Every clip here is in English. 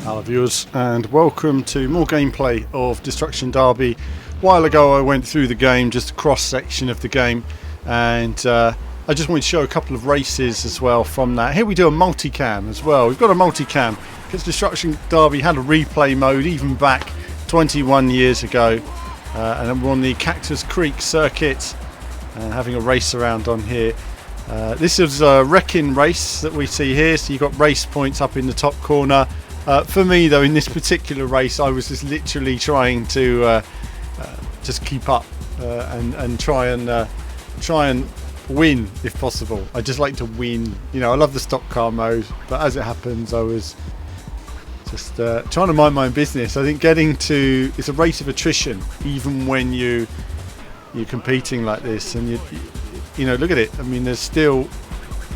Hello viewers, and welcome to more gameplay of Destruction Derby. A while ago I went through the game, just a cross section of the game, and I just wanted to show a couple of races as well from that. Here we do a multicam as well. We've got a multicam because Destruction Derby had a replay mode even back 21 years ago, and then we're on the Cactus Creek circuit and having a race around on here. This is a Wreckin race that we see here, so you've got race points up in the top corner. For me though, in this particular race, I was just literally trying to just keep up and try and win if possible. I just like to win. You know, I love the stock car mode, but as it happens, I was just trying to mind my own business. I think it's a race of attrition, even when you're competing like this, and you know, look at it. I mean, there's still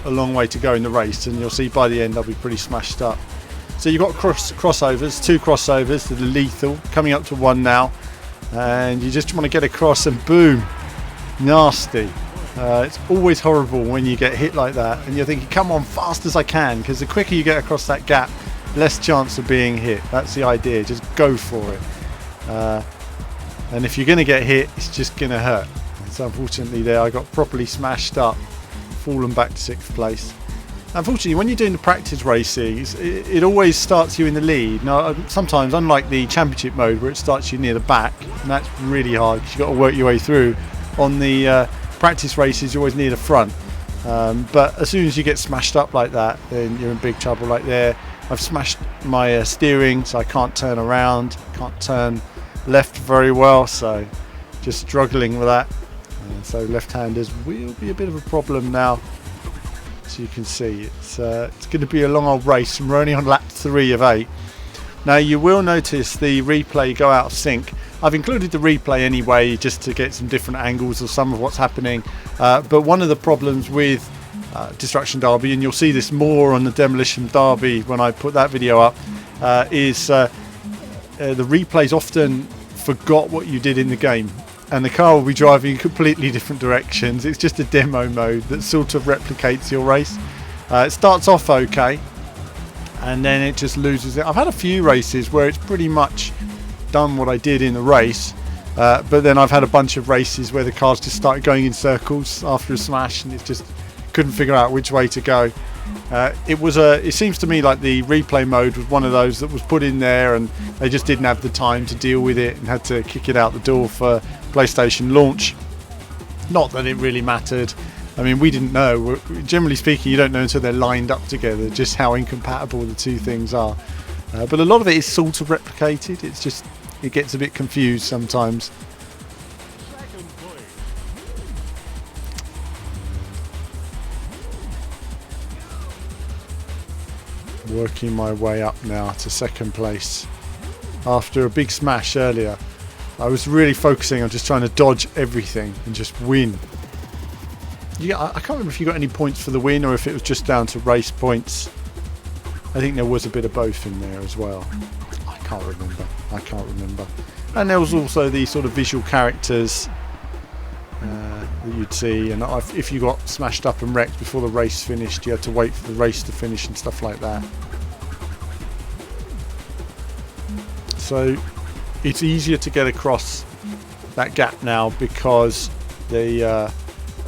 a long way to go in the race, and you'll see by the end I'll be pretty smashed up. So you've got crossovers, two crossovers that are lethal, coming up to one now, and you just want to get across and boom, nasty. It's always horrible when you get hit like that, and you're thinking, come on, fast as I can, because the quicker you get across that gap, less chance of being hit. That's the idea, just go for it. And if you're going to get hit, it's just going to hurt. So unfortunately there I got properly smashed up, fallen back to 6th place. Unfortunately, when you're doing the practice races, it always starts you in the lead. Now, sometimes, unlike the championship mode where it starts you near the back, and that's really hard because you've got to work your way through. On the practice races, you're always near the front. But as soon as you get smashed up like that, then you're in big trouble. Like there, I've smashed my steering, so I can't turn around, can't turn left very well, so just struggling with that. So left-handers will be a bit of a problem now. As you can see, it's going to be a long old race, and we're only on lap 3 of 8. Now you will notice the replay go out of sync. I've included the replay anyway just to get some different angles of some of what's happening, but one of the problems with Destruction Derby, and you'll see this more on the Demolition Derby when I put that video up, is the replays often forgot what you did in the game, and the car will be driving in completely different directions. It's just a demo mode that sort of replicates your race. It starts off okay, and then it just loses it. I've had a few races where it's pretty much done what I did in the race, but then I've had a bunch of races where the cars just started going in circles after a smash, and it just couldn't figure out which way to go. It seems to me like the replay mode was one of those that was put in there, and they just didn't have the time to deal with it and had to kick it out the door for PlayStation launch. Not that it really mattered. I mean, we didn't know. Generally speaking, you don't know until they're lined up together just how incompatible the two things are. But a lot of it is sort of replicated. It's just, it gets a bit confused sometimes. Working my way up now to 2nd place after a big smash earlier. I was really focusing on just trying to dodge everything and just win. I can't remember if you got any points for the win or if it was just down to race points. I think there was a bit of both in there as well. I can't remember. And there was also the sort of visual characters that you'd see, and if you got smashed up and wrecked before the race finished, you had to wait for the race to finish and stuff like that. So it's easier to get across that gap now because the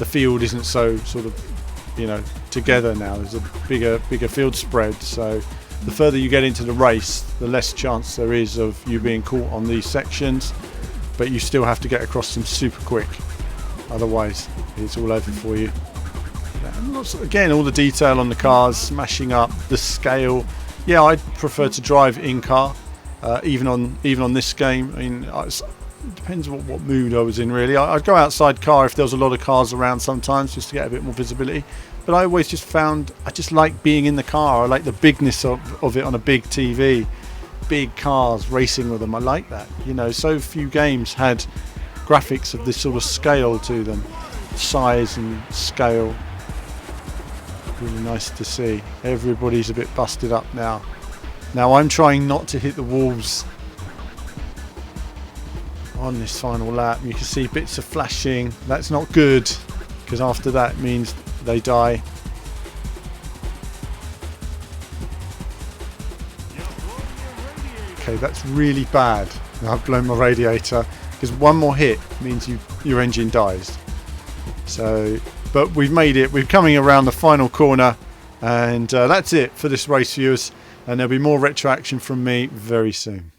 field isn't so sort of, you know, together now. There's a bigger field spread, so the further you get into the race, the less chance there is of you being caught on these sections, but you still have to get across them super quick, otherwise it's all over for you. Again, all the detail on the cars, smashing up, the scale. Yeah, I'd prefer to drive in car, even on this game. I mean, it depends what mood I was in really. I'd go outside car if there was a lot of cars around sometimes, just to get a bit more visibility. But I always just found I just like being in the car. I like the bigness of it on a big TV, big cars racing with them. I like that. You know, so few games had graphics of this sort of scale to them, size and scale. Really nice to see. Everybody's a bit busted up now. Now I'm trying not to hit the walls on this final lap. You can see bits of flashing. That's not good, because after that means they die. Okay, that's really bad. I've blown my radiator because one more hit means your engine dies. So, but we've made it. We're coming around the final corner, and that's it for this race, viewers. And there'll be more retro action from me very soon.